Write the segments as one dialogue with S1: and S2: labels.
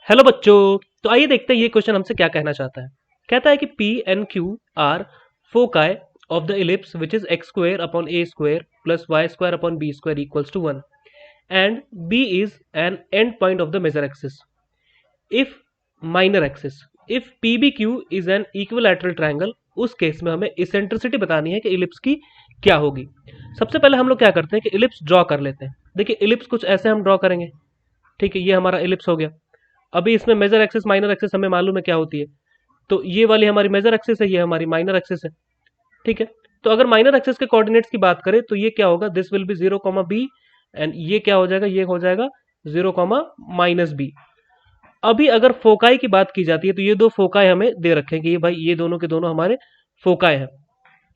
S1: Hello बच्चों। तो आइए देखते हैं ये क्वेश्चन हमसे क्या कहना चाहता है। कहता है कि P and Q are foci of the ellipse which is x square upon a square plus y square upon b square equals to 1 and B is an end point of the major axis if minor axis if PBQ is an equilateral triangle. उस case में हमें eccentricity बतानी है कि ellipse की क्या होगी। सबसे पहले हम लोग क्या करते हैं कि इलिप्स ड्रॉ कर लेते हैं। देखिए इलिप्स कुछ ऐसे हम ड्रॉ करेंगे। ठीक है, ये हमारा इलिप्स हो गया। अभी इसमें मेजर एक्सिस माइनर एक्सिस हमें मालूम है क्या होती है। तो ये वाली हमारी मेजर एक्सिस है, ये हमारी माइनर एक्सिस है। ठीक है, तो अगर माइनर एक्सिस के कोऑर्डिनेट्स की बात करें तो ये क्या होगा, this will B 0, b and ये क्या हो जाएगा, ये हो जाएगा 0, -b। अभी अगर फोकाई की बात की जाती है तो ये दो फोकाई हमें दे रखे हैं कि ये भाई ये दोनों के दोनों हमारे फोकाई हैं।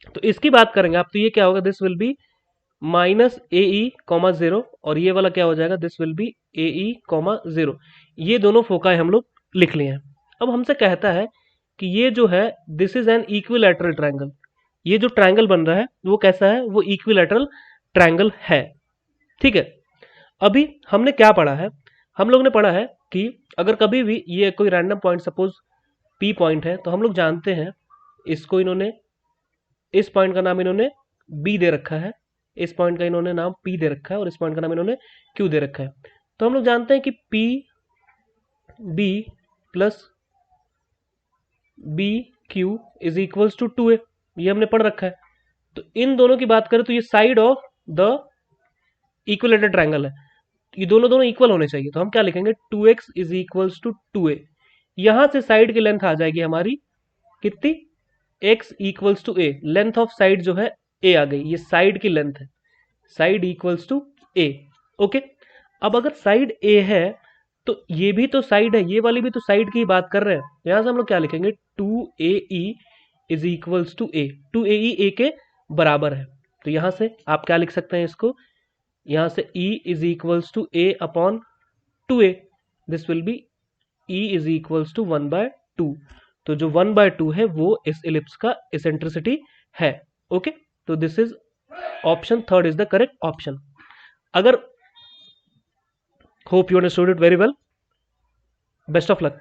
S1: तो इसकी बात करेंगे आप तो ये क्या होगा, दिस विल बी -AE, 0 और ये वाला क्या हो जाएगा, दिस विल बी AE, 0। ये दोनों फोकाई हम लोग लिख लिए हैं। अब हमसे कहता है कि ये जो है this is an equilateral triangle. ये जो ट्रायंगल बन रहा है वो कैसा है, वो इक्विलैटरल ट्रायंगल है। ठीक है, अभी हमने क्या पढ़ा है, हम लोग ने पढ़ा है कि अगर कभी भी ये कोई random point suppose P point है तो हम लोग जानते हैं इसको इन्होंने, इस पॉइंट का नाम इन्होंने B दे रखा है, इस पॉइंट का इन्होंने नाम P दे रखा है और इस पॉइंट का नाम इन्होंने Q दे रखा है। तो हम लोग जानते हैं कि P B plus B Q is equals to 2a, ये हमने पढ़ रखा है। तो इन दोनों की बात करें तो ये side of the equilateral triangle है, ये दोनों दोनों इक्वल होने चाहिए। तो हम क्या लिखेंगे, 2x is equals to 2a। यहां से साइड की लेंथ आ जाएगी हमारी कितनी, x equals to a। Length of side जो है a आ गई, ये साइड की लेंथ है, side equals to a। Okay, अब अगर साइड a है तो ये भी तो साइड है, ये वाली भी तो साइड की बात कर रहे हैं। यहां से हम लोग क्या लिखेंगे, 2AE is equals to a। 2AE a के बराबर है। तो यहां से आप क्या लिख सकते हैं इसको, यहां से E is equals to a upon 2a। This will be E is equals to 1/2। तो जो 1/2 है वो इस इलिप्स का इसेंट्रिसिटी है। ओके, तो this is option third is the correct option. अगर hope you understood it very well, best of luck.